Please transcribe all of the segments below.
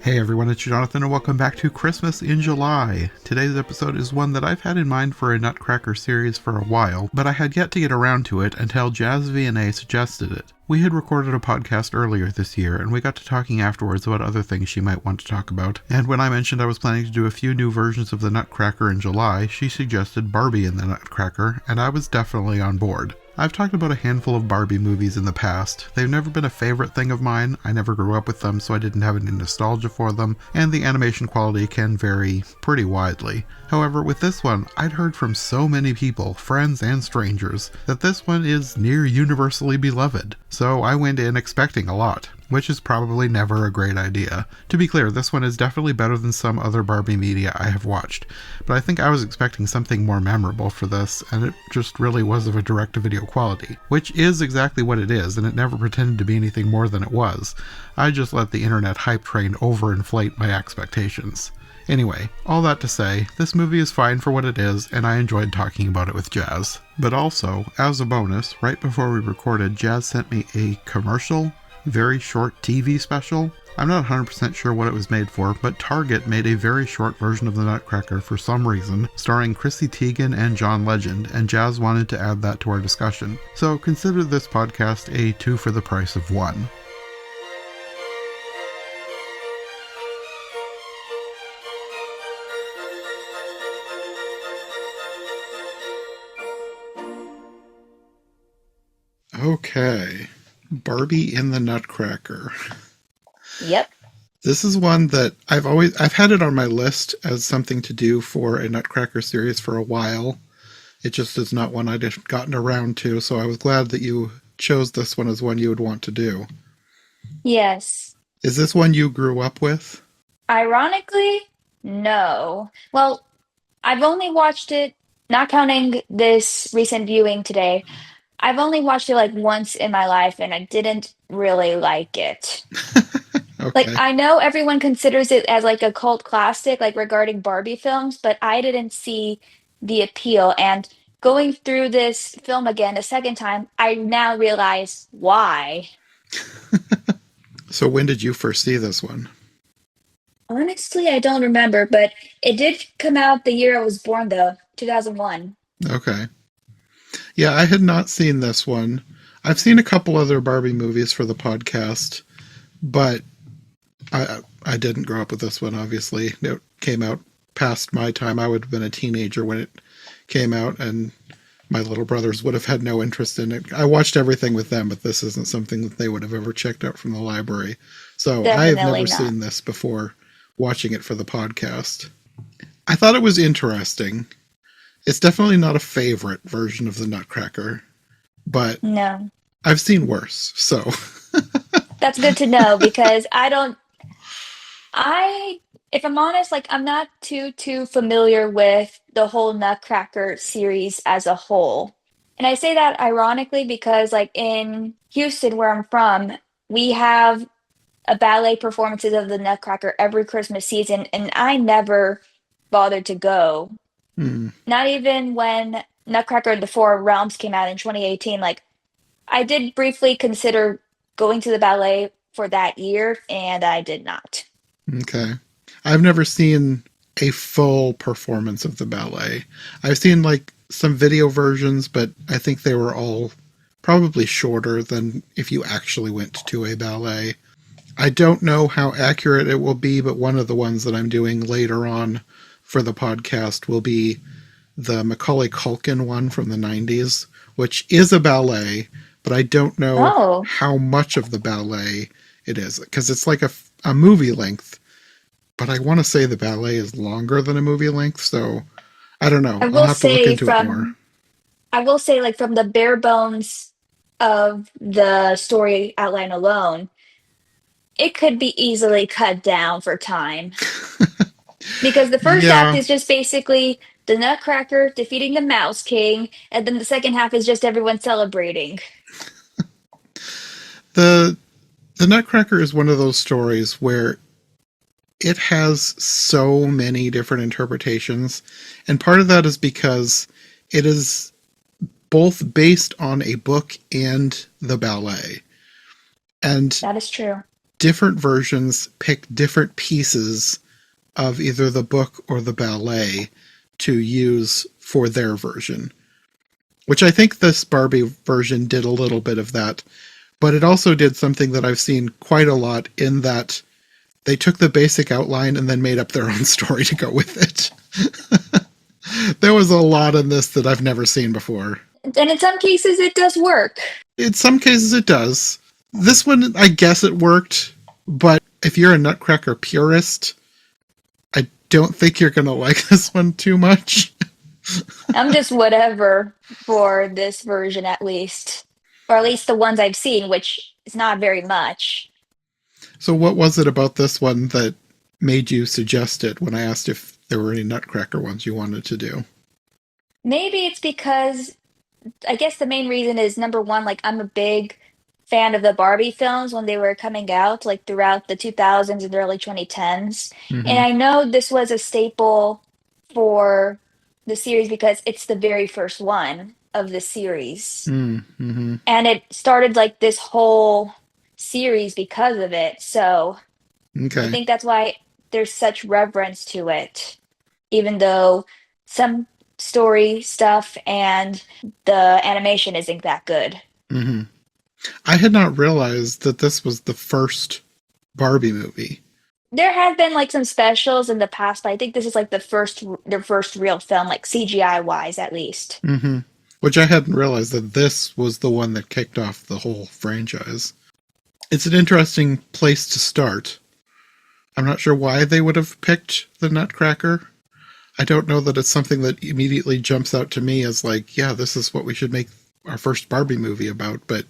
Hey everyone, it's Jonathan and welcome back to Christmas in July. Today's episode is one that I've had in mind for a Nutcracker series for a while, but I had yet to get around to it until Jaz Vianey suggested it. We had recorded a podcast earlier this year, and we got to talking afterwards about other things she might want to talk about, and when I mentioned I was planning to do a few new versions of the Nutcracker in July, she suggested Barbie in the Nutcracker, and I was definitely on board. I've talked about a handful of Barbie movies in the past. They've never been a favorite thing of mine. I never grew up with them, so I didn't have any nostalgia for them, and the animation quality can vary pretty widely. However, with this one, I'd heard from so many people, friends and strangers, that this one is near universally beloved. So I went in expecting a lot, which is probably never a great idea. To be clear, this one is definitely better than some other Barbie media I have watched, but I think I was expecting something more memorable for this, and it just really was of a direct-to-video quality, which is exactly what it is, and it never pretended to be anything more than it was. I just let the internet hype train overinflate my expectations. Anyway, all that to say, this movie is fine for what it is, and I enjoyed talking about it with Jaz. But also, as a bonus, right before we recorded, Jaz sent me a commercial, very short TV special. I'm not 100% sure what it was made for, but Target made a very short version of the Nutcracker for some reason, starring Chrissy Teigen and John Legend, and Jaz wanted to add that to our discussion. So consider this podcast a 2 for the price of 1. Okay, Barbie in the Nutcracker. Yep. This is one that I've had it on my list as something to do for a Nutcracker series for a while. It just is not one I'd gotten around to, so I was glad that you chose this one as one you would want to do. Yes. Is this one you grew up with? Ironically, no. Well, I've only watched it, not counting this recent viewing today. I've only watched it like once in my life and I didn't really like it. Like, Okay. I know everyone considers it as like a cult classic, like regarding Barbie films, but I didn't see the appeal. And going through this film again a second time, I now realize why. So when did you first see this one? Honestly, I don't remember, but it did come out the year I was born, though, 2001. Okay. Yeah, I had not seen this one. I've seen a couple other Barbie movies for the podcast, but I didn't grow up with this one, obviously. It came out past my time. I would have been a teenager when it came out, and my little brothers would have had no interest in it. I watched everything with them, but this isn't something that they would have ever checked out from the library. So I have Definitely never not. seen this before watching it for the podcast. I thought it was interesting. It's definitely not a favorite version of the Nutcracker, but No. I've seen worse, so. That's good to know because I don't, I, if I'm honest, like I'm not too familiar with the whole Nutcracker series as a whole. And I say that ironically because like in Houston, where I'm from, we have a ballet performances of the Nutcracker every Christmas season, and I never bothered to go. Hmm, Not even when Nutcracker the Four Realms came out in 2018. Like, I did briefly consider going to the ballet for that year, and I did not. okay. I've never seen a full performance of the ballet. I've seen like some video versions, but I think they were all probably shorter than if you actually went to a ballet. I don't know how accurate it will be, but one of the ones that I'm doing later on for the podcast will be the Macaulay Culkin one from the 90s, which is a ballet, but I don't know Oh, how much of the ballet it is because it's like a movie length, but I want to say the ballet is longer than a movie length, so I don't know. I I'll will have to look say into it more. like from the bare bones of the story outline alone, it could be easily cut down for time. Because the first act Yeah, is just basically the Nutcracker defeating the Mouse King, and then the second half is just everyone celebrating. the the Nutcracker is one of those stories where it has so many different interpretations, and part of that is because it is both based on a book and the ballet. And That is true. different versions pick different pieces of either the book or the ballet to use for their version, which I think this Barbie version did a little bit of that. But it also did something that I've seen quite a lot, in that they took the basic outline and then made up their own story to go with it. There was a lot in this that I've never seen before. And in some cases, it does work. In some cases, it does. This one, I guess it worked, but if you're a Nutcracker purist, I don't think you're going to like this one too much. I'm just whatever for this version, at least. Or at least the ones I've seen, which is not very much. So, what was it about this one that made you suggest it when I asked if there were any Nutcracker ones you wanted to do? Maybe it's because I guess the main reason is number one, like I'm a big fan of the Barbie films when they were coming out, like throughout the 2000s and early 2010s. And Mm-hmm. I know this was a staple for the series because it's the very first one of the series. Mm-hmm. And it started like this whole series because of it. So I Okay. think that's why there's such reverence to it, even though some story stuff and the animation isn't that good. Mm-hmm. I had not realized that this was the first Barbie movie. There have been like some specials in the past, but I think this is like their first real film, like CGI wise at least. Mm-hmm. Which I hadn't realized that this was the one that kicked off the whole franchise. It's an interesting place to start. I'm not sure why they would have picked the Nutcracker. I don't know that it's something that immediately jumps out to me as like, yeah, this is what we should make our first Barbie movie about, but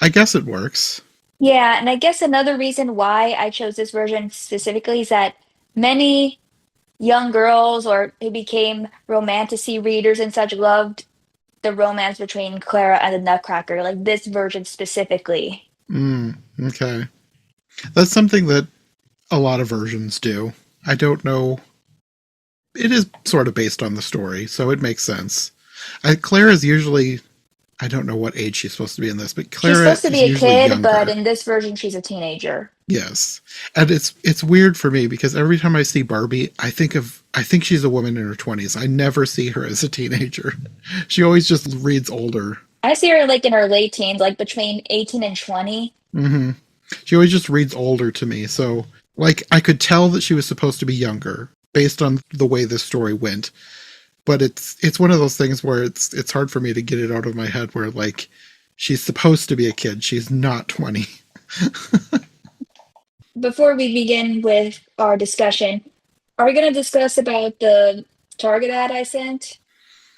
I guess it works. Yeah, and I guess another reason why I chose this version specifically is that many young girls or who became romantasy readers and such loved the romance between Clara and the Nutcracker, like this version specifically. Okay. That's something that a lot of versions do. I don't know. It is sort of based on the story, so it makes sense. Claire is usually, I don't know what age she's supposed to be in this, but She's Clara supposed to is be a usually kid, but younger. in this version, she's a teenager. Yes. And it's weird for me because every time I see Barbie, I think she's a woman in her 20s. I never see her as a teenager. She always just reads older. I see her like in her late teens, like between 18 and 20. Hmm. She always just reads older to me. So, like, I could tell that she was supposed to be younger based on the way this story went. But it's one of those things where it's hard for me to get it out of my head where like she's supposed to be a kid. She's not 20. Before we begin with our discussion, are we going to discuss about the Target ad I sent?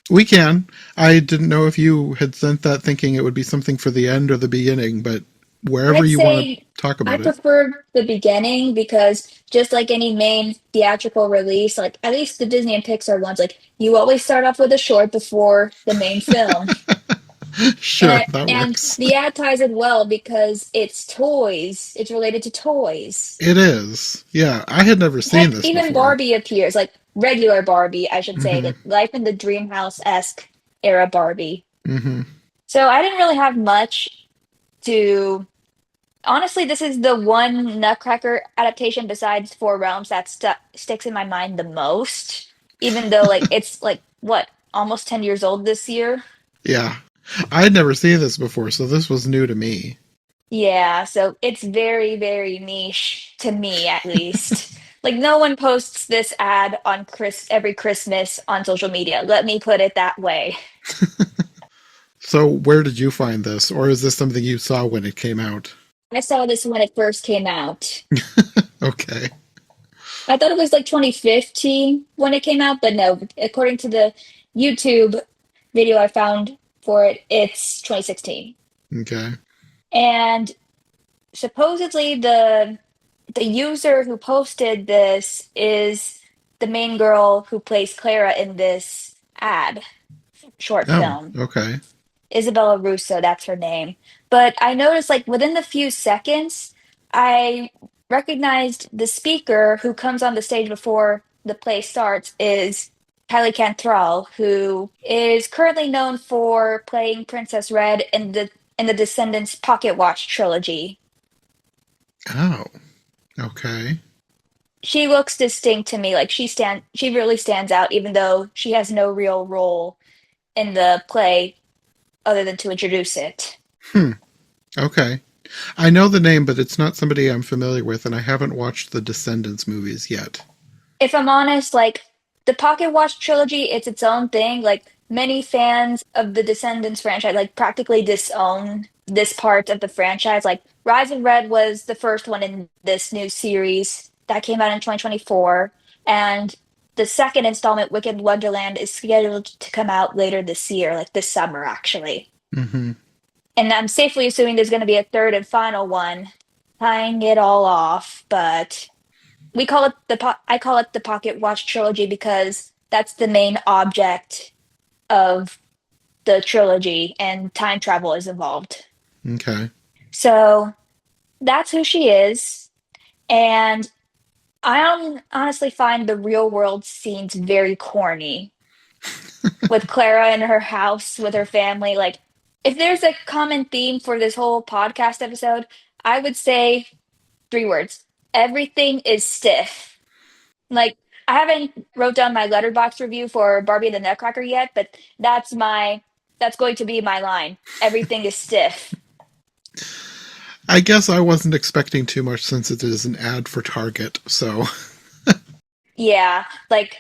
We can. I didn't know if you had sent that thinking it would be something for the end or the beginning, but wherever I'd you want to say talk I about it. prefer the beginning because just like any main theatrical release, like at least the Disney and Pixar ones, like you always start off with a short before the main film. Sure, that And works. the ad ties it well because it's toys. It's related to toys. It is. Yeah, I had never seen Heck, this even before. Barbie appears, like regular Barbie, I should say, Hmm. like Life in the Dreamhouse-esque era Barbie. Hmm. So I didn't really have much to. Honestly, this is the one Nutcracker adaptation besides Four Realms that sticks in my mind the most, even though like it's like what, almost 10 years old this year. Yeah. I had never seen this before, so this was new to me. Yeah, so it's very, very niche to me at least. Like no one posts this ad on every Christmas on social media. Let me put it that way. So, where did you find this? Or is this something you saw when it came out? I saw this when it first came out. Okay. I thought it was like 2015 when it came out, but no, according to the YouTube video I found for it, it's 2016. Okay. And supposedly the user who posted this is the main girl who plays Clara in this ad short Oh, film. okay. Isabella Russo, that's her name. But I noticed like within the few seconds, I recognized the speaker who comes on the stage before the play starts is Kylie Cantrell, who is currently known for playing Princess Red in the Descendants Pocket Watch trilogy. Oh, okay. She looks distinct to me. Like she really stands out, even though she has no real role in the play other than to introduce it. Hmm. Okay. I know the name, but it's not somebody I'm familiar with, and I haven't watched the Descendants movies yet. If I'm honest, like the Pocket Watch trilogy, it's its own thing. Like many fans of the Descendants franchise, like practically disown this part of the franchise. Like Rise of Red was the first one in this new series that came out in 2024, and the second installment, Wicked Wonderland, is scheduled to come out later this year, like this summer, actually. Mm-hmm. And I'm safely assuming there's going to be a third and final one, tying it all off, but we call it I call it the Pocket Watch trilogy because that's the main object of the trilogy, and time travel is involved. Okay. So that's who she is, and honestly find the real world scenes very corny with Clara in her house with her family. Like, if there's a common theme for this whole podcast episode, I would say three words: everything is stiff. Like, I haven't wrote down my letterbox review for Barbie and the Nutcracker yet, but that's going to be my line. Everything is stiff. I guess I wasn't expecting too much since it is an ad for Target, so. Yeah, like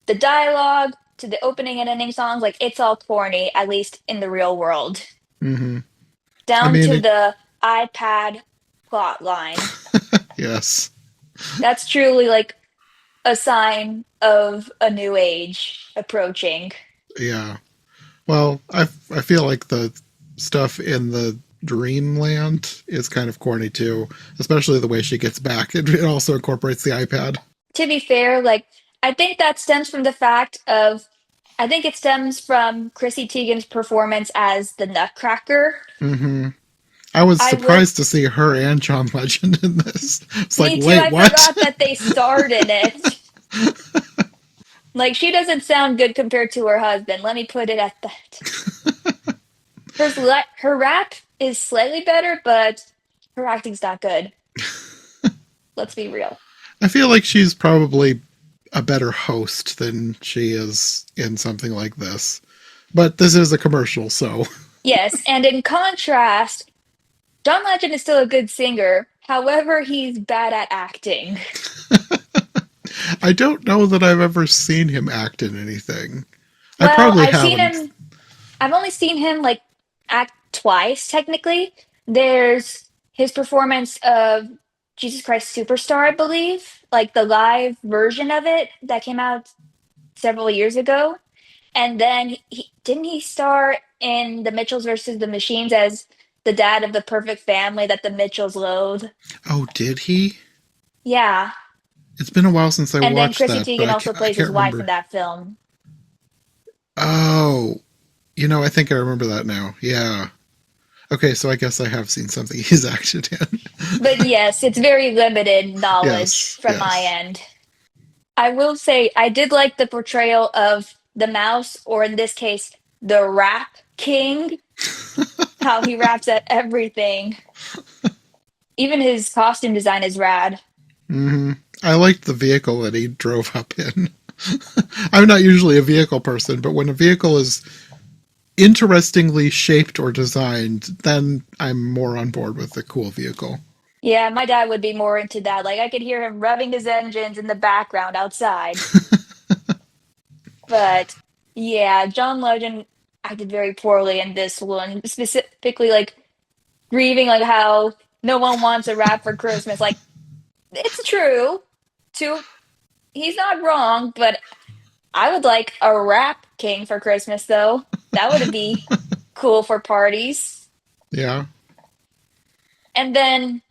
the dialogue to the opening and ending songs, like it's all corny, at least in the real world. Mm-hmm. I Down mean, to the iPad plot line. yes. That's truly like a sign of a new age approaching. Yeah. Well, I feel like the stuff in the Dreamland is kind of corny too, especially the way she gets back. It also incorporates the iPad. To be fair, like I think that stems from the fact of I think it stems from Chrissy Teigen's performance as the Nutcracker. Mm-hmm. I was I will. surprised to see her and John Legend in this. It's like, Me too. wait, I what? forgot that they starred in it. Like she doesn't sound good compared to her husband. Let me put it at that. Her rap is slightly better, but her acting's not good. Let's be real. I feel like she's probably a better host than she is in something like this. But this is a commercial, so. Yes, and in contrast, John Legend is still a good singer. However, he's bad at acting. I don't know that I've ever seen him act in anything. I Well, probably haven't. I've only seen him like act twice, technically. There's his performance of Jesus Christ Superstar, I believe, like the live version of it that came out several years ago. And then didn't he star in The Mitchells versus the Machines as the dad of the perfect family that the Mitchells loathe? Oh, did he? Yeah. It's been a while since I And then watched Chrissy that, but Teigen also I plays his can't wife in remember. that film. Oh, I think I remember that now. Yeah. Okay, so I guess I have seen something he's acted in. But yes, it's very limited knowledge Yes, from my yes. end. I will say I did like the portrayal of the mouse, or in this case, the rap king, how he raps at everything. Even his costume design is rad. Hmm. I liked the vehicle that he drove up in. I'm not usually a vehicle person, but when a vehicle is interestingly shaped or designed, then I'm more on board with the cool vehicle. Yeah, my dad would be more into that. Like I could hear him revving his engines in the background outside. But yeah, John Legend acted very poorly in this one, specifically like grieving like how no one wants a rap for Christmas. Like it's true. To He's not wrong, but I would like a rap king for Christmas though. That would be cool for parties. Yeah. And then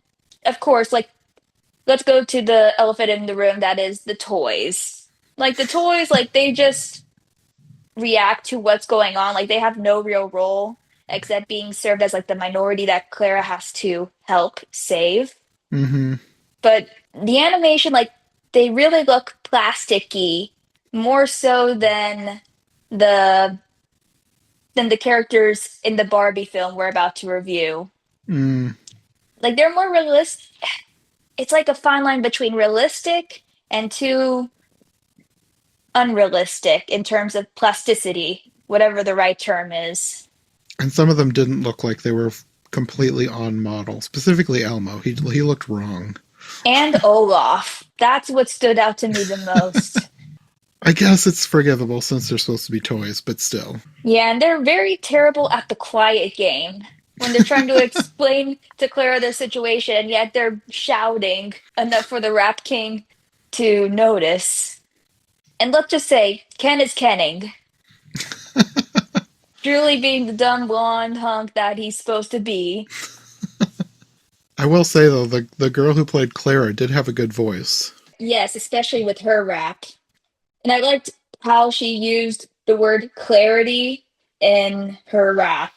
of course, like let's go to the elephant in the room that is the toys. Like the toys, like they just react to what's going on. Like they have no real role except being served as like the minority that Clara has to help save. Hmm. But the animation, like they really look plasticky more so the than the characters in the Barbie film we're about to review. Mm. Like they're more realistic. It's like a fine line between realistic and too unrealistic in terms of plasticity, whatever the right term is. And some of them didn't look like they were completely on model. Specifically Elmo. He looked wrong. And Olaf. That's what stood out to me the most. I guess it's forgivable since they're supposed to be toys, but still. Yeah, and they're very terrible at the quiet game. When they're trying to explain to Clara their situation, yet they're shouting enough for the Rap King to notice. And let's just say, Ken is Kenning. Truly being the dumb blonde hunk that he's supposed to be. I will say though, the girl who played Clara did have a good voice. Yes, especially with her rap. And I liked how she used the word clarity in her rap.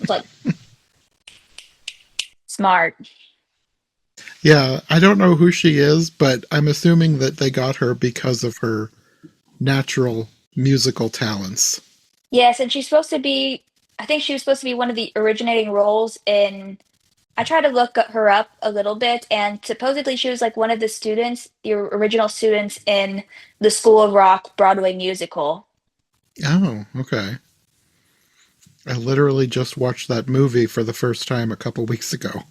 It's like smart. Yeah, I don't know who she is, but I'm assuming that they got her because of her natural musical talents. Yes, and she's supposed to be, I think she was supposed to be one of the originating roles in, I tried to look her up a little bit, and supposedly she was like one of the students, the original students in the School of Rock Broadway musical. Oh, okay. I literally just watched that movie for the first time a couple weeks ago.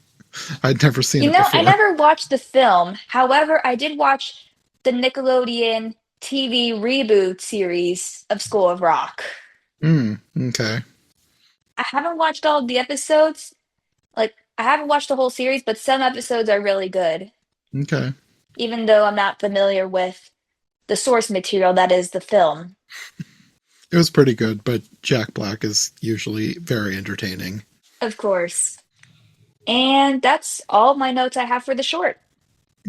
I'd never seen You it know, I before. never watched the film. However, I did watch the Nickelodeon TV reboot series of School of Rock. Okay. I haven't watched all of the episodes. Like, I haven't watched the whole series, but some episodes are really good, Okay. even though I'm not familiar with the source material that is the film. It was pretty good, but Jack Black is usually very entertaining. Of course. And that's all my notes I have for the short.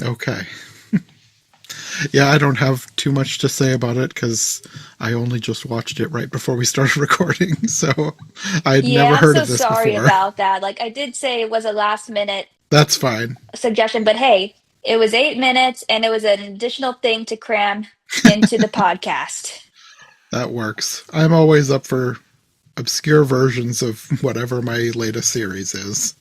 Okay. Yeah, I don't have too much to say about it because I only just watched it right before we started recording, so I had never Yeah, I'm heard so of this sorry before. about that. Like, I did say it was a last minute That's fine. suggestion, but hey, it was 8 minutes and it was an additional thing to cram into the podcast. That works. I'm always up for obscure versions of whatever my latest series is.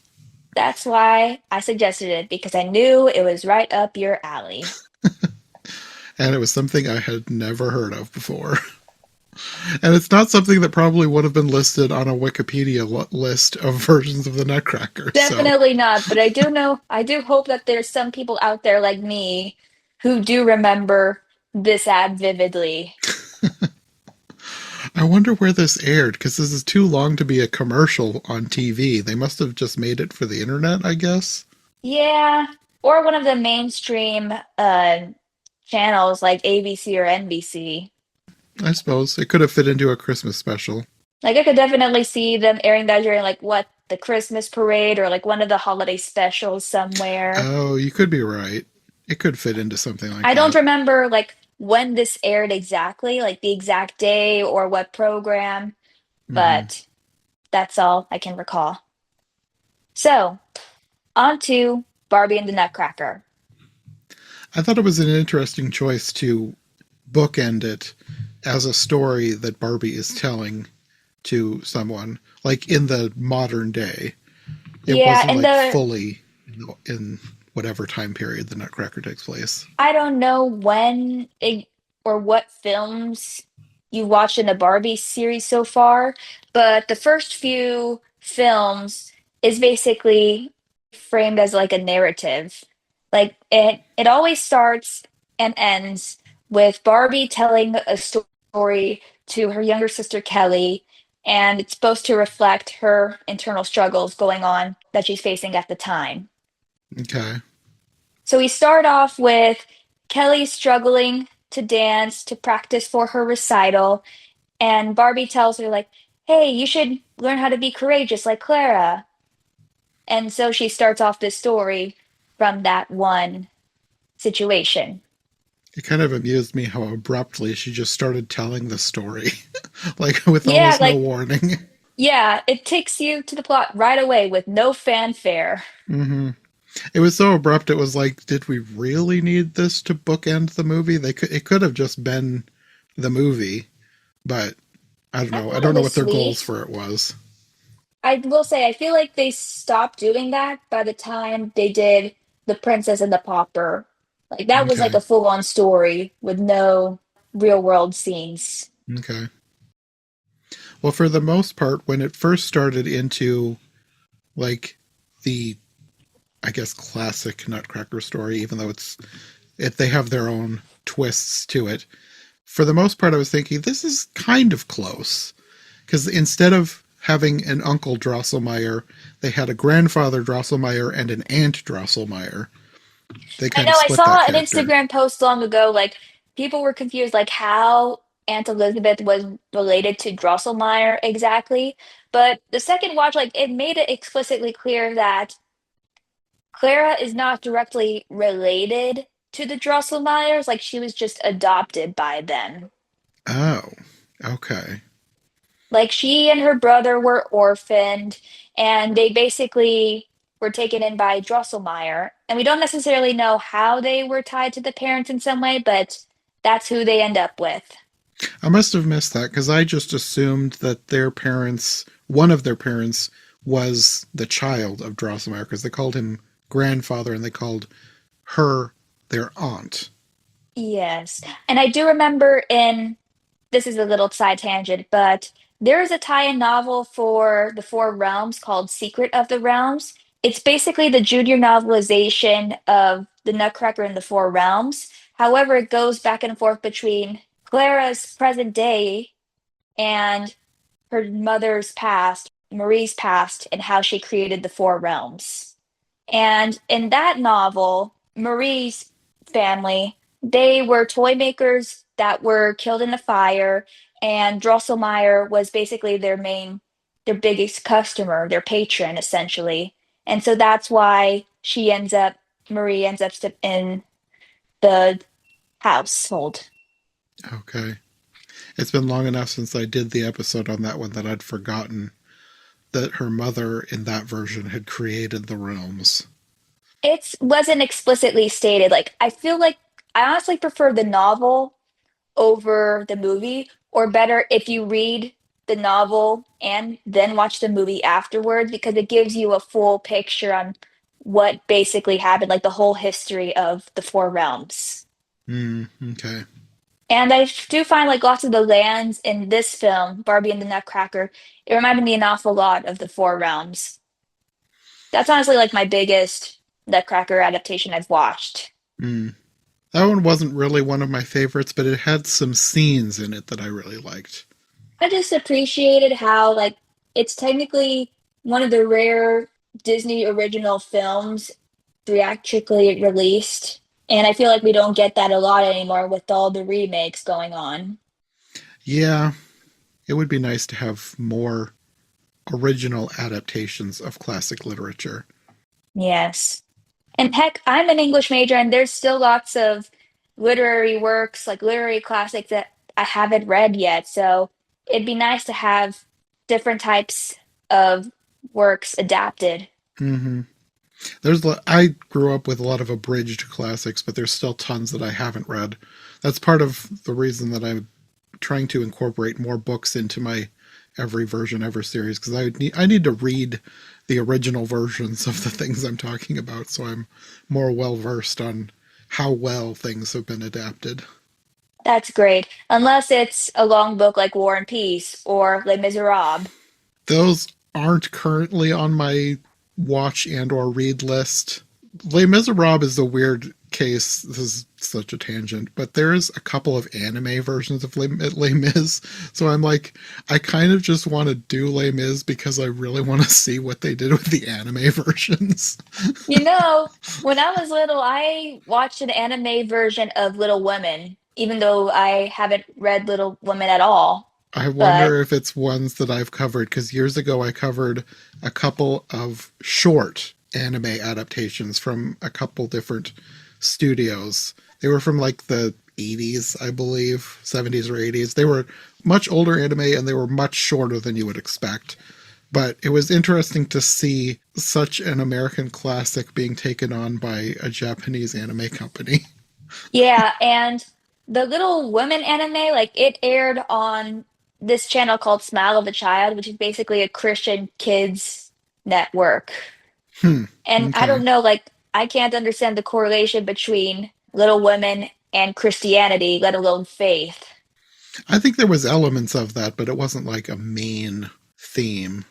That's why I suggested it because I knew it was right up your alley. And it was something I had never heard of before. And it's not something that probably would have been listed on a Wikipedia list of versions of the Nutcracker. So Definitely not, but I do know, I do hope that there's some people out there like me who do remember this ad vividly. I wonder where this aired because this is too long to be a commercial on TV. They must have just made it for the internet, I guess. Yeah, or one of the mainstream channels like ABC or NBC. I suppose it could have fit into a Christmas special. Like I could definitely see them airing that during like what, the Christmas parade or like one of the holiday specials somewhere. Oh, you could be right. It could fit into something like I don't that. remember like when this aired exactly, like the exact day or what program, Hmm. but that's all I can recall. So, on to Barbie and the Nutcracker. I thought it was an interesting choice to bookend it as a story that Barbie is telling to someone, like in the modern day. It Yeah, wasn't and like the fully in whatever time period the Nutcracker takes place. I don't know when it, or what films you watched in the Barbie series so far, but the first few films is basically framed as like a narrative. Like it always starts and ends with Barbie telling a story to her younger sister Kelly, and it's supposed to reflect her internal struggles going on that she's facing at the time. Okay. So we start off with Kelly struggling to dance to practice for her recital, and Barbie tells her, like, hey, you should learn how to be courageous like Clara. And so she starts off this story from that one situation. It kind of amused me how abruptly she just started telling the story, like with Yeah, almost no like, warning. yeah, it takes you to the plot right away with no fanfare. Hmm. It was so abrupt. It was like, did we really need this to bookend the movie? It could have just been the movie, but I don't I know. I thought it don't know was what their goals sweet. for it was. I will say, I feel like they stopped doing that by the time they did The Princess and the Pauper. Like, that was like Okay. a full-on story with no real-world scenes. Okay. Well, for the most part, when it first started into like the, I guess, classic Nutcracker story, even though they have their own twists to it. For the most part, I was thinking this is kind of close because instead of having an uncle Drosselmeyer, they had a grandfather Drosselmeyer and an aunt Drosselmeyer. They I kind of know I split that saw an character. Instagram post long ago, like people were confused, like how Aunt Elizabeth was related to Drosselmeyer exactly. But the second watch, like it made it explicitly clear that Clara is not directly related to the Drosselmeyers, like she was just adopted by them. Oh, okay. Like she and her brother were orphaned, and they basically were taken in by Drosselmeyer. And we don't necessarily know how they were tied to the parents in some way, but that's who they end up with. I must have missed that because I just assumed that their parents, one of their parents, was the child of Drosselmeyer because they called him grandfather and they called her their aunt. Yes. And I do remember in this is a little side tangent, but there is a tie-in novel for the Four Realms called Secret of the Realms. It's basically the junior novelization of The Nutcracker in the Four Realms. However, it goes back and forth between Clara's present day and her mother's past, Marie's past, and how she created the Four Realms. And in that novel, Marie's family, they were toy makers that were killed in a fire, and Drosselmeyer was basically their biggest customer, their patron, essentially. And so that's why Marie ends up in the household. Okay. It's been long enough since I did the episode on that one that I'd forgotten that her mother in that version had created the realms. It wasn't explicitly stated. Like, I feel like I honestly prefer the novel over the movie, or better if you read the novel and then watch the movie afterwards, because it gives you a full picture on what basically happened, like the whole history of the Four Realms. Okay. And I do find like lots of the lands in this film, Barbie and the Nutcracker, it reminded me an awful lot of the Four Realms. That's honestly like my biggest Nutcracker adaptation I've watched. Mm. That one wasn't really one of my favorites, but it had some scenes in it that I really liked. I just appreciated how like it's technically one of the rare Disney original films theatrically released. And I feel like we don't get that a lot anymore with all the remakes going on. Yeah, it would be nice to have more original adaptations of classic literature. Yes. And heck, I'm an English major and there's still lots of literary works, like literary classics that I haven't read yet. So it'd be nice to have different types of works adapted. hmm I grew up with a lot of abridged classics, but there's still tons that I haven't read. That's part of the reason that I'm trying to incorporate more books into my every version ever series because I need to read the original versions of the things I'm talking about so I'm more well versed on how well things have been adapted. That's great. Unless it's a long book like War and Peace or Les Miserables. Those aren't currently on my watch and or read list. Les Miserables is a weird case. This is such a tangent, but there is a couple of anime versions of Les Mis. So I'm like, I kind of just want to do Les Mis because I really want to see what they did with the anime versions. You know, when I was little, I watched an anime version of Little Women, even though I haven't read Little Women at all. I But wonder if it's ones that I've covered because years ago I covered a couple of short anime adaptations from a couple different studios. They were from like the 80s, I believe, 70s or 80s. They were much older anime and they were much shorter than you would expect. But it was interesting to see such an American classic being taken on by a Japanese anime company. yeah, and the Little Women anime, like it aired on this channel called Smile of a Child, which is basically a Christian kids network. Hmm. And I Okay. don't know, like, I can't understand the correlation between Little Women and Christianity, let alone faith. I think there was elements of that, but it wasn't like a main theme.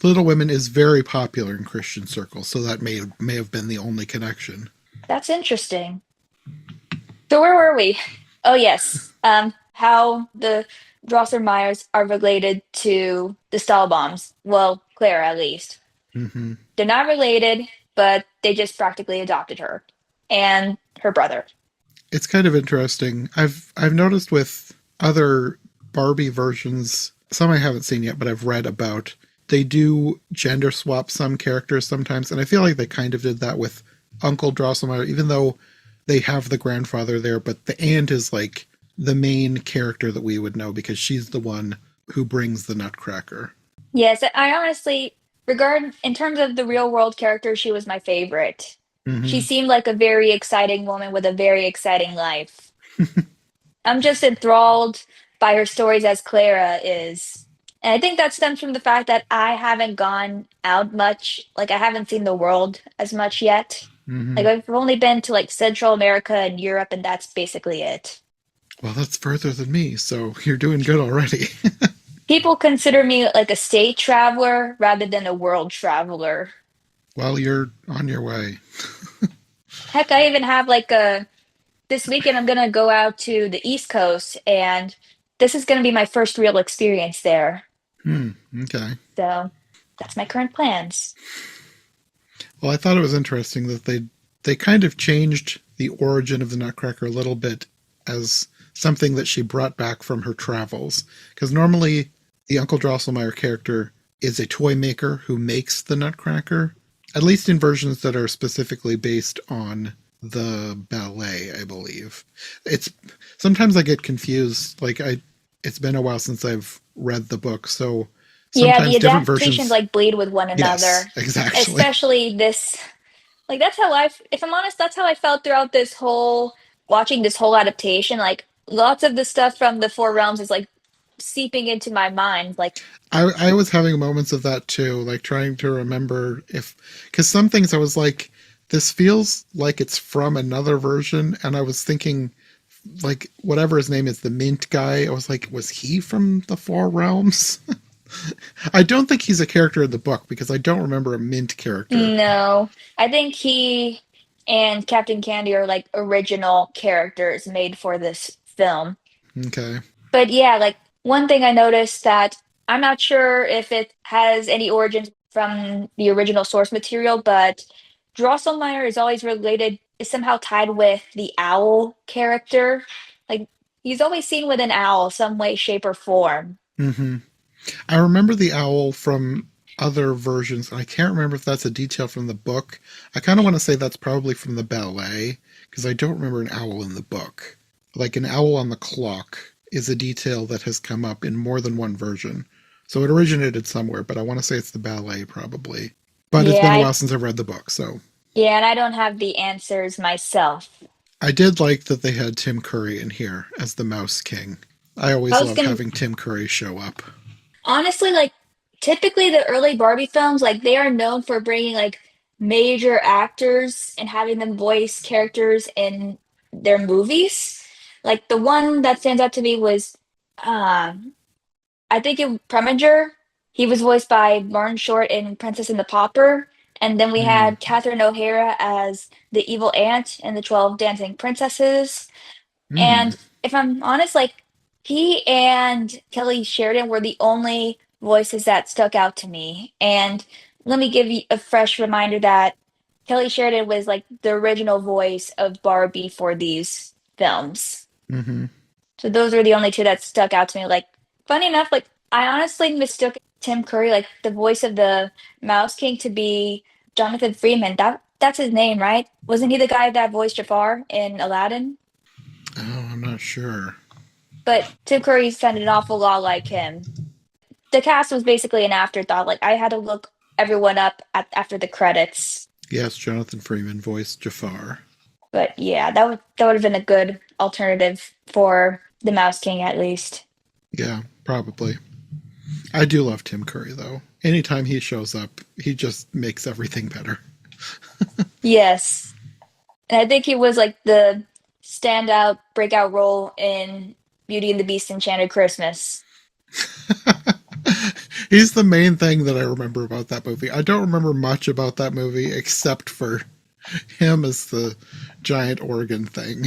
Little Women is very popular in Christian circles, so that may have been the only connection. That's interesting. So where were we? Oh yes. How the Drosselmeyers are related to the Stahlbaums. Well, Claire at least. Hmm. They're not related, but they just practically adopted her and her brother. It's kind of interesting. I've noticed with other Barbie versions, some I haven't seen yet, but I've read about. They do gender swap some characters sometimes, and I feel like they kind of did that with Uncle Drosselmeyer, even though they have the grandfather there, but the aunt is like the main character that we would know because she's the one who brings the Nutcracker. Yes, I honestly regard in terms of the real world character, she was my favorite. She Hmm. seemed like a very exciting woman with a very exciting life. I'm just enthralled by her stories as Clara is. And I think that stems from the fact that I haven't gone out much. Like, I haven't seen the world as much yet. Hmm. Like, I've only been to like Central America and Europe, and that's basically it. Well, that's further than me, so you're doing good already. People consider me like a state traveler rather than a world traveler. Well, you're on your way. Heck, I even have like a this weekend I'm gonna go out to the East Coast, and this is gonna be my first real experience there. Hmm. Okay. So that's my current plans. Well, I thought it was interesting that they kind of changed the origin of the Nutcracker a little bit as something that she brought back from her travels. Because normally the Uncle Drosselmeyer character is a toy maker who makes the Nutcracker, at least in versions that are specifically based on the ballet, I believe. It's sometimes I get confused. It's been a while since I've read the book, so Yeah, the sometimes different adaptations versions. like bleed with one Yes, another. exactly. Especially this, like that's how if I'm honest, that's how I felt throughout this whole watching this whole adaptation. Like lots of the stuff from the Four Realms is like seeping into my mind. Like, I was having moments of that too, like trying to remember if, because some things I was like, this feels like it's from another version, and I was thinking, like, whatever his name is, the Mint guy, I was like, was he from the Four Realms? I don't think he's a character in the book because I don't remember a Mint character. no, I think he and Captain Candy are like original characters made for this film. Okay. But yeah, like one thing I noticed that I'm not sure if it has any origins from the original source material, but Drosselmeyer is always related, is somehow tied with the owl character. Like he's always seen with an owl, some way, shape, or form. Hmm. I remember the owl from other versions. I can't remember if that's a detail from the book. I kind of want to say that's probably from the ballet because I don't remember an owl in the book. Like an owl on the clock is a detail that has come up in more than one version. So it originated somewhere, but I want to say it's the ballet probably. But it's Yeah, been a while since I've read the book, so yeah, and I don't have the answers myself. I did like that they had Tim Curry in here as the Mouse King. I I always was love gonna having Tim Curry show up. honestly, like typically the early Barbie films, like they are known for bringing like major actors and having them voice characters in their movies. Like the one that stands out to me was, um, I think it Preminger. He was voiced by Martin Short in Princess and the Pauper, and then we Hmm. had Catherine O'Hara as the evil aunt in the 12 Dancing Princesses. Hmm. And if I'm honest, like he and Kelly Sheridan were the only voices that stuck out to me. And let me give you a fresh reminder that Kelly Sheridan was like the original voice of Barbie for these films. Hmm. So those are the only two that stuck out to me. Like, funny enough, like I honestly mistook Tim Curry, like the voice of the Mouse King, to be Jonathan Freeman. That's his name, right? Wasn't he the guy that voiced Jafar in Aladdin? Oh, I'm not sure. But Tim Curry sounded an awful lot like him. The cast was basically an afterthought. Like I had to look everyone up after the credits. Yes, Jonathan Freeman voiced Jafar. But yeah, that would have been a good alternative for the Mouse King at least. Yeah, probably. I do love Tim Curry, though. Anytime he shows up, he just makes everything better. Yes. And I think he was like the standout breakout role in Beauty and the Beast Enchanted Christmas. He's the main thing that I remember about that movie. I don't remember much about that movie except for him as the giant organ thing.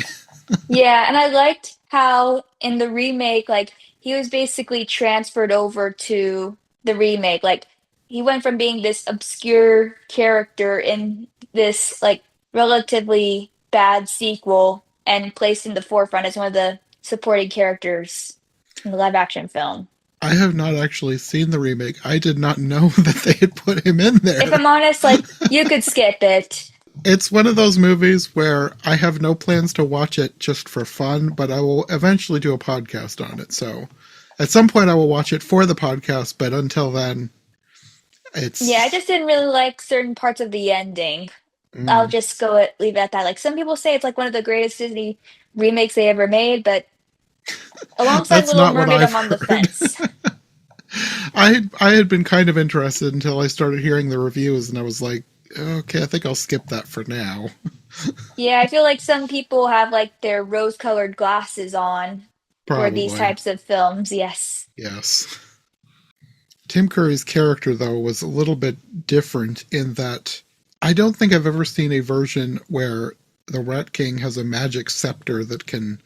Yeah, and I liked how in the remake, like he was basically transferred over to the remake. Like he went from being this obscure character in this like relatively bad sequel and placed in the forefront as one of the supporting characters in the live action film. I have not actually seen the remake. I did not know that they had put him in If there. I'm honest, like you could skip it. It's one of those movies where I have no plans to watch it just for fun, but I will eventually do a podcast on it. So at some point I will watch it for the podcast, but until then, Yeah, I it's. just didn't really like certain parts of the ending. I'll Mm, just leave it at that. Like some people say it's like one of the greatest Disney remakes they ever made, but alongside that's Little not what Mermaid, I've I'm on the heard. fence. I had been kind of interested until I started hearing the reviews, and I was like, okay, I think I'll skip that for now. Yeah, I feel like some people have like their rose-colored glasses on for these Probably. types of films. Yes. Yes. Tim Curry's character, though, was a little bit different in that I don't think I've ever seen a version where the Rat King has a magic scepter that can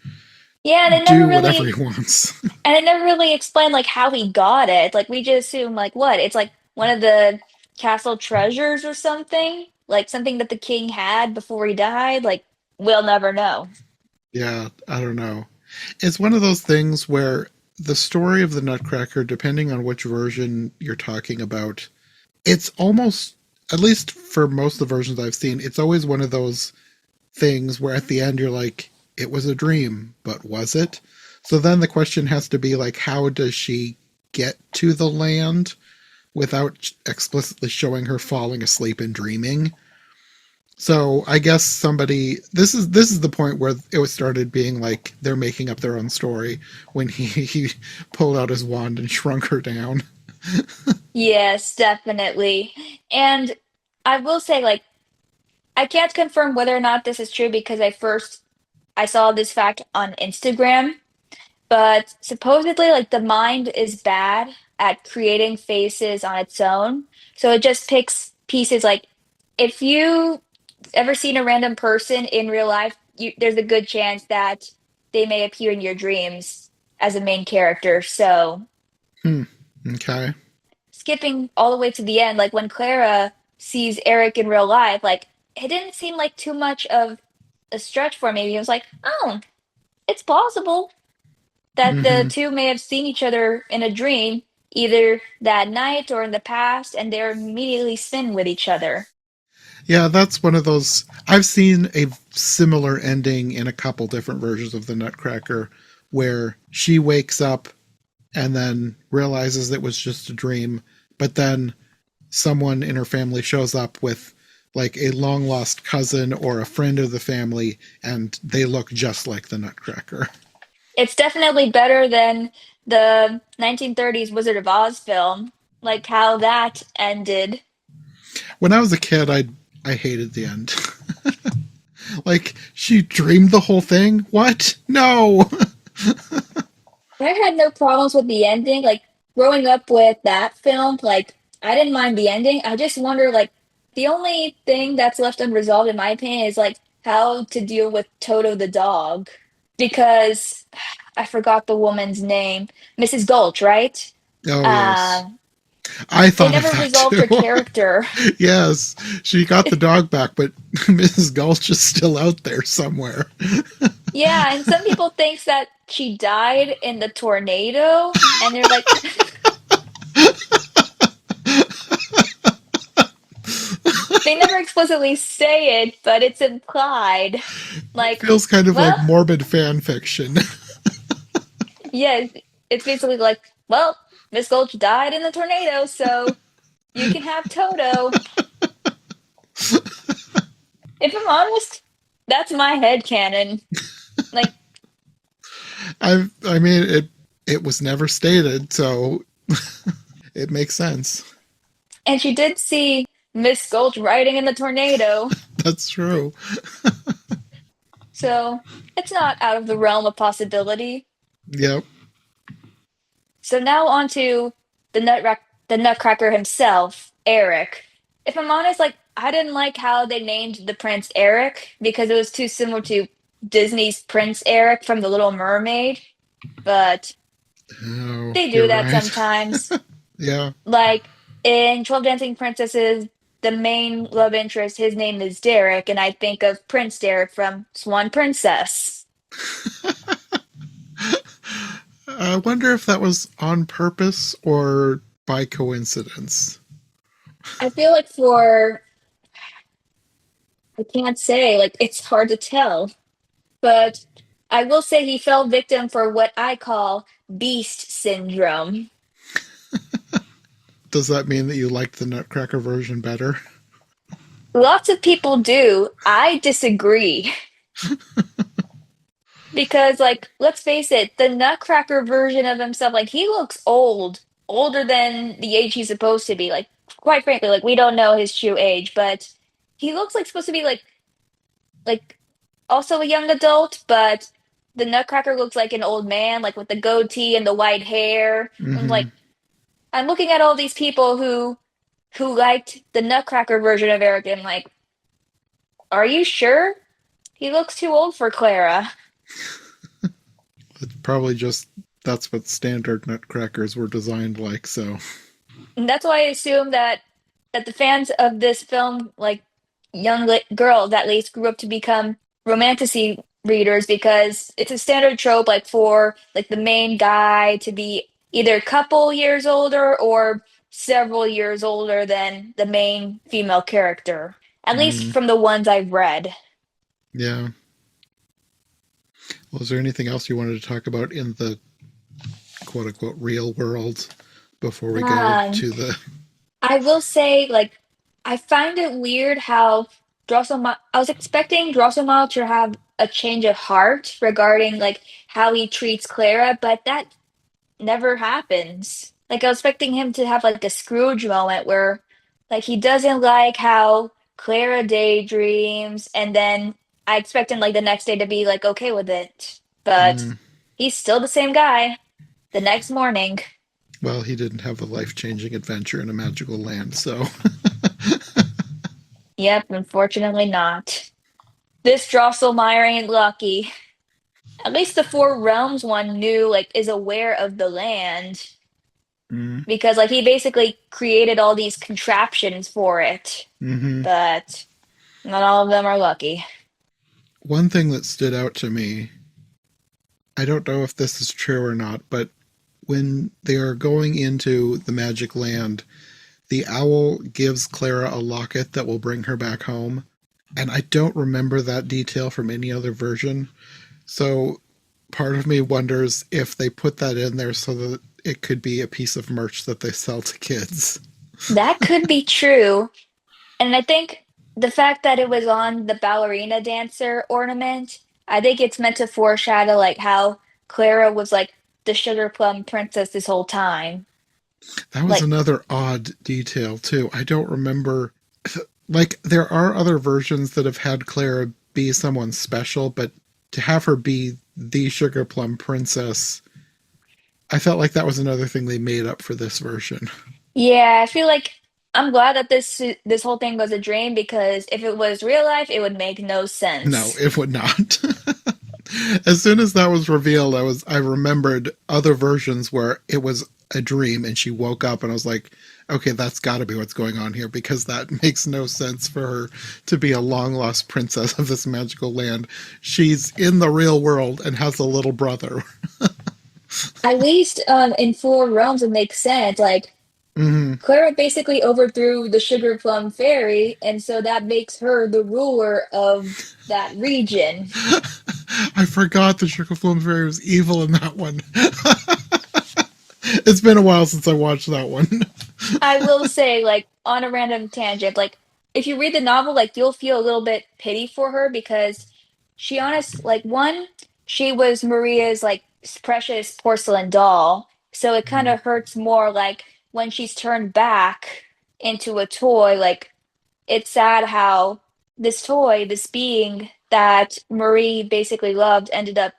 Yeah, do whatever he wants. it never really explained like how he got it. Like we just assume like what? It's like one of the castle treasures or something? Like something that the king had before he died? Like we'll never know. Yeah, I don't know. It's one of those things where the story of the Nutcracker, depending on which version you're talking about, it's almost, at least for most of the versions I've seen, it's always one of those things where at the end you're like, it was a dream, but was it? So then the question has to be like, how does she get to the land without explicitly showing her falling asleep and dreaming? So I guess somebody, this is the point where it was started being like they're making up their own story when he pulled out his wand and shrunk her down. Yes, definitely. And I will say like I can't confirm whether or not this is true because I saw this fact on Instagram, but supposedly like the mind is bad at creating faces on its own. So it just picks pieces like if you ever seen a random person in real life, there's a good chance that they may appear in your dreams as a main character. So Hmm. Okay. skipping all the way to the end, like when Clara sees Eric in real life, like it didn't seem like too much of a stretch for me. It was like, oh, it's plausible that the Hmm. two may have seen each other in a dream, either that night or in the past, and they're immediately smitten with each other. Yeah, that's one of those. I've seen a similar ending in a couple different versions of the Nutcracker where she wakes up and then realizes it was just a dream, but then someone in her family shows up with like a long lost cousin or a friend of the family and they look just like the Nutcracker. It's definitely better than the 1930s Wizard of Oz film, like how that ended. When I was a kid, I hated the end. Like she dreamed the whole thing? What? No. I had no problems with the ending. Like growing up with that film, like I didn't mind the ending. I just wonder, like, the only thing that's left unresolved, in my opinion, is like how to deal with Toto the dog. Because I forgot the woman's name, Mrs. Gulch, right? Oh yes. Uh, I they thought of never that resolved too. her character. Yes, she got the dog back, but Mrs. Gulch is still out there somewhere. Yeah, and some people think that she died in the tornado, and they're like, they never explicitly say it, but it's implied. It Like, feels kind of like well, morbid fan fiction. yeah, it's basically like, well, Miss Gulch died in the tornado, so you can have Toto. If I'm honest, that's my head canon. Like, I mean, It was never stated, so it makes sense. And she did see Miss Gulch riding in the tornado. That's true. So it's not out of the realm of possibility. Yep. So now on to the Nutcracker himself, Eric. If I'm honest, like I didn't like how they named the prince Eric because it was too similar to Disney's Prince Eric from The Little Mermaid, but Oh, they do you're that right. sometimes. Yeah. Like in 12 Dancing Princesses, the main love interest, his name is Derek, and I think of Prince Derek from Swan Princess. I wonder if that was on purpose or by coincidence. I feel like I can't say, like it's hard to tell, but I will say he fell victim for what I call beast syndrome. Does that mean that you liked the Nutcracker version better? Lots of people do. I disagree. Because, like, let's face it, the Nutcracker version of himself, like, he looks old, older than the age he's supposed to be. Like, quite frankly, like, we don't know his true age, but he looks like supposed to be like also a young adult, but the Nutcracker looks like an old man, like with the goatee and the white hair. And Mm-hmm. like, I'm looking at all these people who liked the Nutcracker version of Eric, and like, are you sure? He looks too old for Clara. It's probably just that's what standard Nutcrackers were designed like, so. And that's why I assume that the fans of this film, like girls at least, grew up to become romantasy readers because it's a standard trope, like for like the main guy to be either a couple years older or several years older than the main female character. At least Mm, from the ones I've read. yeah. Well, is there anything else you wanted to talk about in the quote unquote real world before we go Um, to the. I will say, like, I find it weird how I was expecting Drosselmeyer to have a change of heart regarding like how he treats Clara, but that never happens. Like, I was expecting him to have like a Scrooge moment where like he doesn't like how Clara daydreams, and then I expect him like the next day to be like okay with it. But Mm, he's still the same guy the next morning. well, he didn't have a life changing adventure in a magical land, so. Yep, unfortunately not. This Drosselmeyer ain't lucky. At least the Four Realms one knew, like, is aware of the land Mm, because, like, he basically created all these contraptions for it. hmm. But not all of them are lucky. One thing that stood out to me, I don't know if this is true or not, but when they are going into the magic land, the owl gives Clara a locket that will bring her back home. And I don't remember that detail from any other version. So part of me wonders if they put that in there so that it could be a piece of merch that they sell to kids. That could be true. And I think the fact that it was on the ballerina dancer ornament, I think it's meant to foreshadow, like, how Clara was, like, the sugar plum princess this whole time. That was Like, another odd detail, too. I don't remember. Like, there are other versions that have had Clara be someone special, but to have her be the Sugar Plum Princess, I felt like that was another thing they made up for this version. yeah, I feel like I'm glad that this whole thing was a dream because if it was real life, it would make no No, sense. it would not. As soon as that was revealed, I remembered other versions where it was a dream and she woke up and I was like, okay, that's got to be what's going on here because that makes no sense for her to be a long lost princess of this magical land. She's in the real world and has a little brother. At least in Four Realms, it makes sense. Like Hmm. Clara basically overthrew the Sugar Plum Fairy, and so that makes her the ruler of that region. I forgot the Sugar Plum Fairy was evil in that one. It's been a while since I watched that one. I will say, like, on a random tangent, like, if you read the novel, like, you'll feel a little bit pity for her because she honest, like, one, she was Maria's, like, precious porcelain doll. So it kind Mm. of hurts more like when she's turned back into a toy, like it's sad how this toy, this being that Marie basically loved, ended up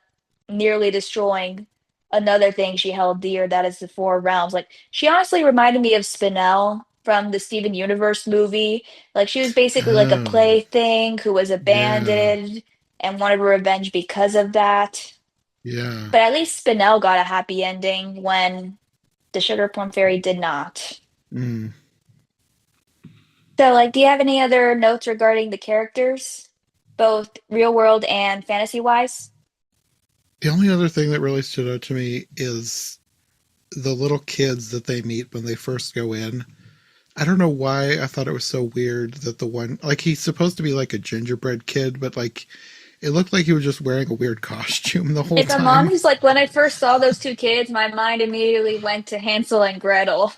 nearly destroying another thing she held dear, that is the Four Realms. Like, she honestly reminded me of Spinel from the Steven Universe movie. Like, she was basically like a Oh, plaything who was yeah, abandoned and wanted revenge because of that. yeah. But at least Spinel got a happy ending when the Sugar Plum Fairy did not. Mm. So, like, do you have any other notes regarding the characters, both real world and fantasy wise? The only other thing that really stood out to me is the little kids that they meet when they first go in. I don't know why I thought it was so weird that the one, like, he's supposed to be like a gingerbread kid, but like, it looked like he was just wearing a weird costume the whole If I'm time. honest, like when I first saw those two kids, my mind immediately went to Hansel and Gretel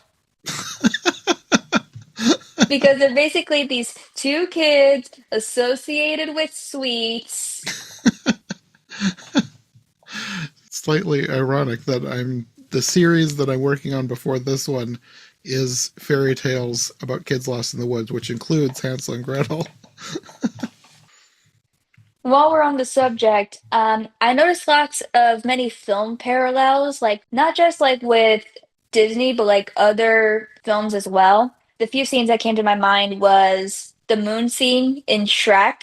because they're basically these two kids associated with sweets. Slightly ironic that the series that I'm working on before this one is fairy tales about kids lost in the woods, which includes Hansel and Gretel. While we're on the subject, I noticed lots of many film parallels, like not just like with Disney, but like other films as well. The few scenes that came to my mind was the moon scene in Shrek.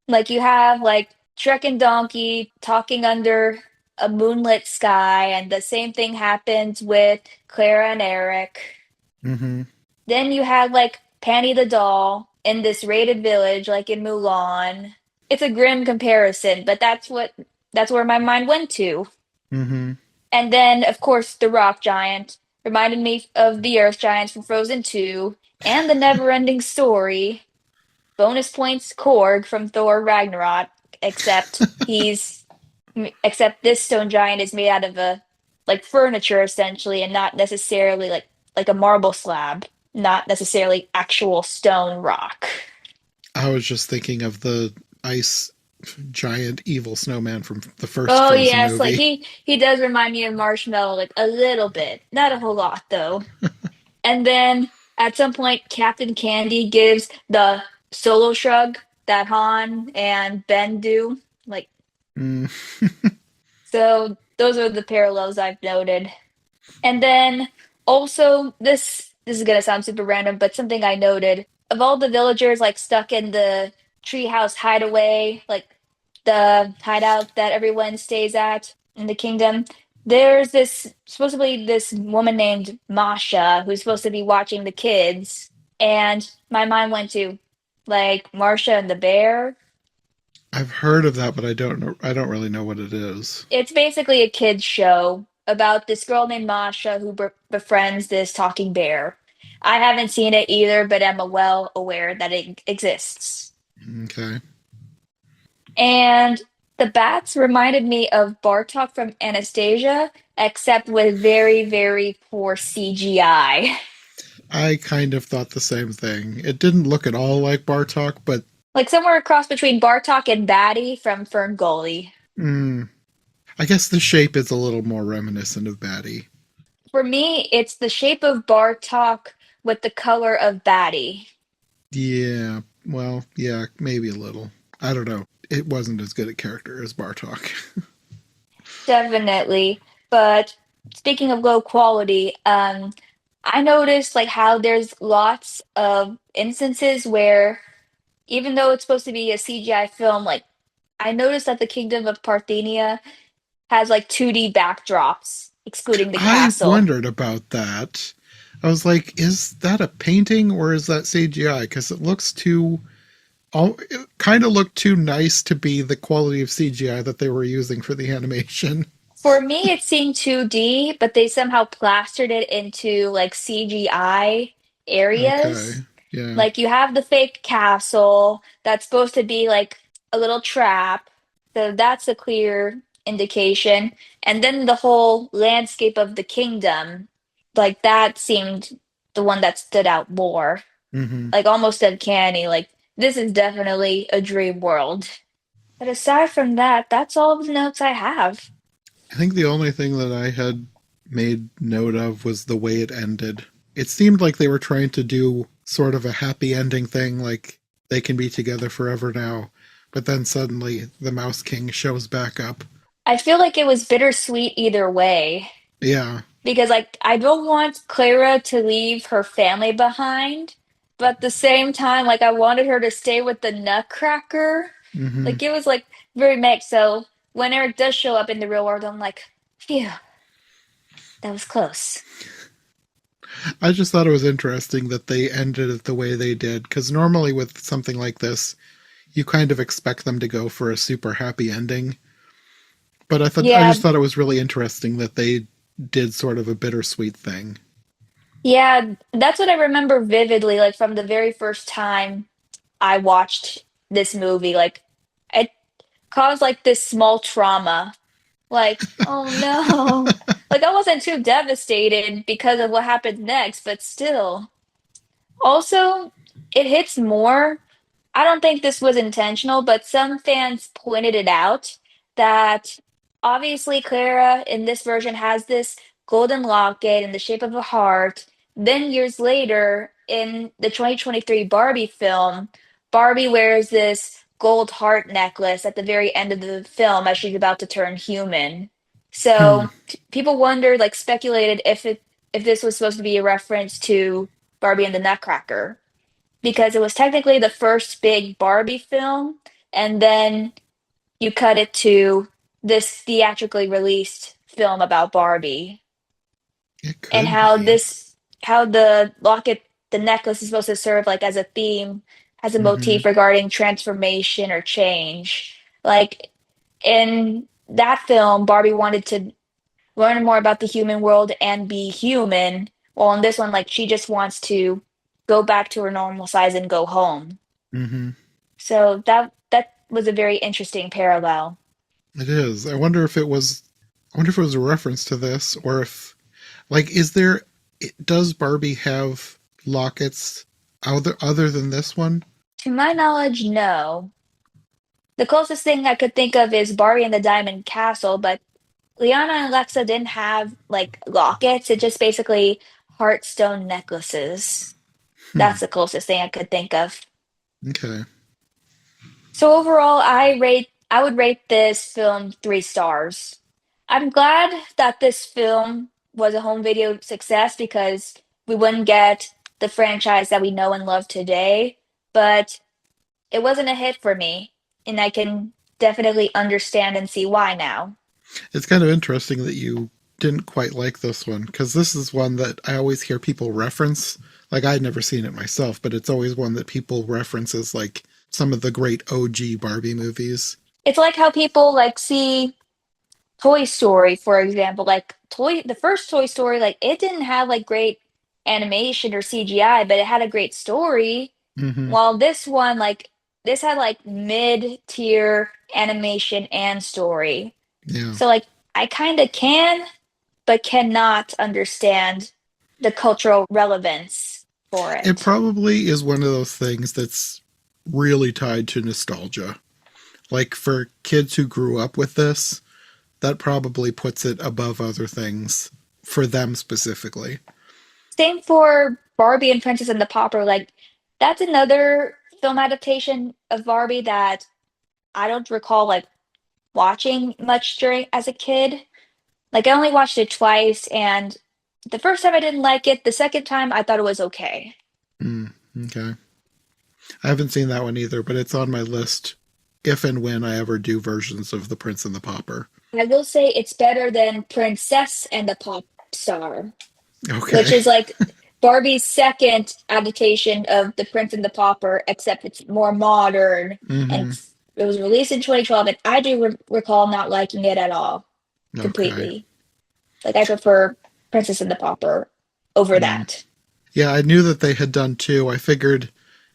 Like you have like Shrek and Donkey talking under a moonlit sky, and the same thing happens with Clara and Eric. Mm-hmm. Then you have like Panny the doll in this raided village, like in Mulan. It's a grim comparison, but that's where my mind went to. Mm-hmm. And then, of course, the rock giant reminded me of the earth giants from Frozen 2 and the never-ending story. Bonus points Korg from Thor Ragnarok, except this stone giant is made out of a like furniture essentially and not necessarily like a marble slab, not necessarily actual stone rock. I was just thinking of the ice giant evil snowman from the first Oh Frozen yes, like movie. he does remind me of Marshmallow like a little bit, not a whole lot though. And then at some point Captain Candy gives the solo shrug that Han and Ben do. Like Mm. so those are the parallels I've noted. And then also this is gonna sound super random, but something I noted of all the villagers like stuck in the treehouse hideaway, like the hideout that everyone stays at in the kingdom, there's this supposedly this woman named Masha who's supposed to be watching the kids, and my mind went to like Marsha and the bear. I've heard of that, but I don't know. I don't really know what it is. It's basically a kids show about this girl named Masha who befriends this talking bear. I haven't seen it either, but I'm well aware that it exists. Okay. And the bats reminded me of Bartok from Anastasia, except with very, very poor CGI. I kind of thought the same thing. It didn't look at all like Bartok, but Like somewhere across between Bartok and Batty from Fern Gully. mm, I guess the shape is a little more reminiscent of Batty. For me, it's the shape of Bartok with the color of Batty. Yeah, well, yeah, maybe a little. I don't know. It wasn't as good a character as Bartok. Definitely. But speaking of low quality, I noticed like how there's lots of instances where even though it's supposed to be a CGI film, like I noticed that the Kingdom of Parthenia has like 2D backdrops, excluding the I castle. wondered about that. I was like, is that a painting or is that CGI? Because it looks too, it kind of looked too nice to be the quality of CGI that they were using for the animation. For me, it seemed 2D, but they somehow plastered it into like CGI Okay, areas. yeah. Like you have the fake castle that's supposed to be like a little trap. So that's a clear indication. And then the whole landscape of the kingdom, like that seemed the one that stood out more. Hmm. Like almost uncanny. Like this is definitely a dream world. But aside from that, that's all of the notes I have. I think the only thing that I had made note of was the way it ended. It seemed like they were trying to do sort of a happy ending thing, like they can be together forever now. But then suddenly the Mouse King shows back up. I feel like it was bittersweet either way Yeah. because like I don't want Clara to leave her family behind, but at the same time like I wanted her to stay with the Nutcracker. Hmm. Like it was like very mixed. So when Eric does show up in the real world, I'm like, phew, that was close. I just thought it was interesting that they ended it the way they did, because normally with something like this, you kind of expect them to go for a super happy ending. But I Yeah, just thought it was really interesting that they did sort of a bittersweet thing. yeah, that's what I remember vividly, like from the very first time I watched this movie. Like it caused like this small trauma. Like, oh no. Like I wasn't too devastated because of what happened next, but still. Also, it hits more. I don't think this was intentional, but some fans pointed it out that obviously Clara in this version has this golden locket in the shape of a heart. Then years later, in the 2023 Barbie film, Barbie wears this gold heart necklace at the very end of the film as she's about to turn human. Hmm. So people wondered, like speculated if this was supposed to be a reference to Barbie and the Nutcracker because it was technically the first big Barbie film, and then you cut it to this theatrically released film about Barbie It and could be. how the locket, the necklace is supposed to serve like as a theme, as a Hmm. motif regarding transformation or change. Like in that film, Barbie wanted to learn more about the human world and be human. While in this one, like she just wants to go back to her normal size and go home. Hmm. So that was a very interesting parallel. It is. I wonder if it was a reference to this, or if, like, is there, does Barbie have lockets other than this one? To my knowledge, no. The closest thing I could think of is Barbie and the Diamond Castle, but Liana and Alexa didn't have like lockets. It just basically heartstone necklaces. Hmm. That's the closest thing I could think of. Okay. So overall, I would rate this film 3 stars. I'm glad that this film was a home video success because we wouldn't get the franchise that we know and love today, but it wasn't a hit for me, and I can definitely understand and see why now. It's kind of interesting that you didn't quite like this one, because this is one that I always hear people reference. Like, I'd never seen it myself, but it's always one that people reference as like some of the great OG Barbie movies. It's like how people like see Toy Story, for example, like the first Toy Story, like it didn't have like great animation or CGI, but it had a great story. Hmm. While this one, like this had like mid-tier animation and story. Yeah. So like I kind of can, but cannot understand the cultural relevance for It it. probably is one of those things that's really tied to nostalgia. Like, for kids who grew up with this, that probably puts it above other things for them specifically. Same for Barbie and Princess and the Pauper. Like that's another film adaptation of Barbie that I don't recall like watching much during as a kid. Like I only watched it twice, and the first time I didn't like it. The second time I thought it was okay. Mm, okay. I haven't seen that one either, but it's on my list if and when I ever do versions of The Prince and the Pauper. I will say it's better than Princess and the Pop Star, which Okay. is like Barbie's second adaptation of The Prince and the Pauper, except it's more modern and Hmm. it was released in 2012, and I do recall not liking it at all, Okay. completely. Like I prefer Princess and the Pauper over Mm. that. Yeah, I knew that they had done two. I figured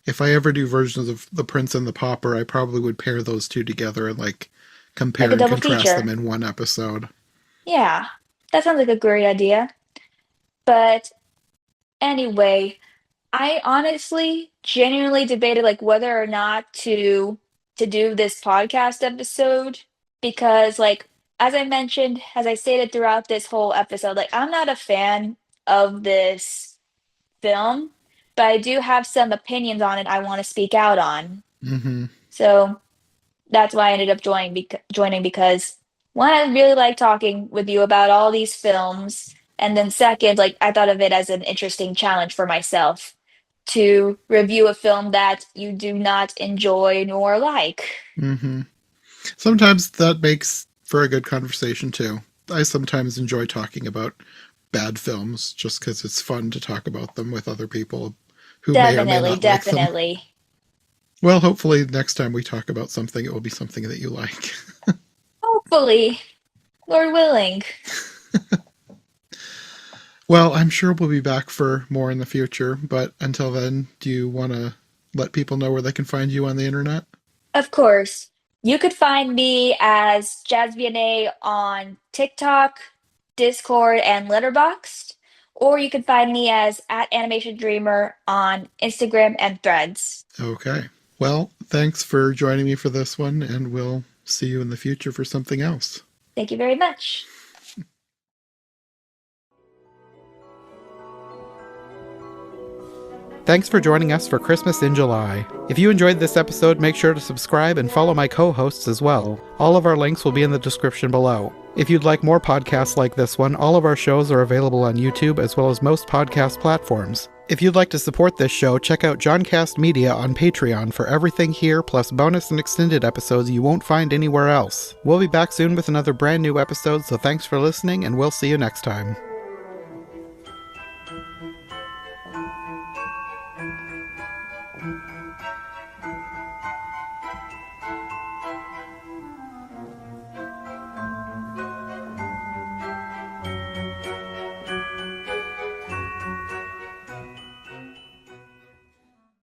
if I ever do versions of The Prince and the Pauper, I probably would pair those two together and like Like compare a and double contrast them feature. in one episode. Yeah, that sounds like a great idea. But anyway, I honestly genuinely debated like whether or not to do this podcast episode because like as I mentioned, as I stated throughout this whole episode, like I'm not a fan of this film, but I do have some opinions on it I want to speak out on. Mm-hmm. So that's why I ended up joining because one, I really like talking with you about all these films, and then second, like I thought of it as an interesting challenge for myself to review a film that you do not enjoy nor like. Mm-hmm. Sometimes that makes for a good conversation too. I sometimes enjoy talking about bad films just because it's fun to talk about them with other people who may or may Definitely, not like them. definitely. Well, hopefully next time we talk about something, it will be something that you like. Hopefully, Lord willing. Well, I'm sure we'll be back for more in the future, but until then, do you want to let people know where they can find you on the internet? Of course, you could find me as Vianey on TikTok, Discord, and Letterboxd, or you could find me as at Animation Dreamer on Instagram and Threads. Okay. Well, thanks for joining me for this one, and we'll see you in the future for something else. Thank you very much. Thanks for joining us for Christmas in July. If you enjoyed this episode, make sure to subscribe and follow my co-hosts as well. All of our links will be in the description below. If you'd like more podcasts like this one, all of our shows are available on YouTube as well as most podcast platforms. If you'd like to support this show, check out Johncast Media on Patreon for everything here, plus bonus and extended episodes you won't find anywhere else. We'll be back soon with another brand new episode, so thanks for listening, and we'll see you next time.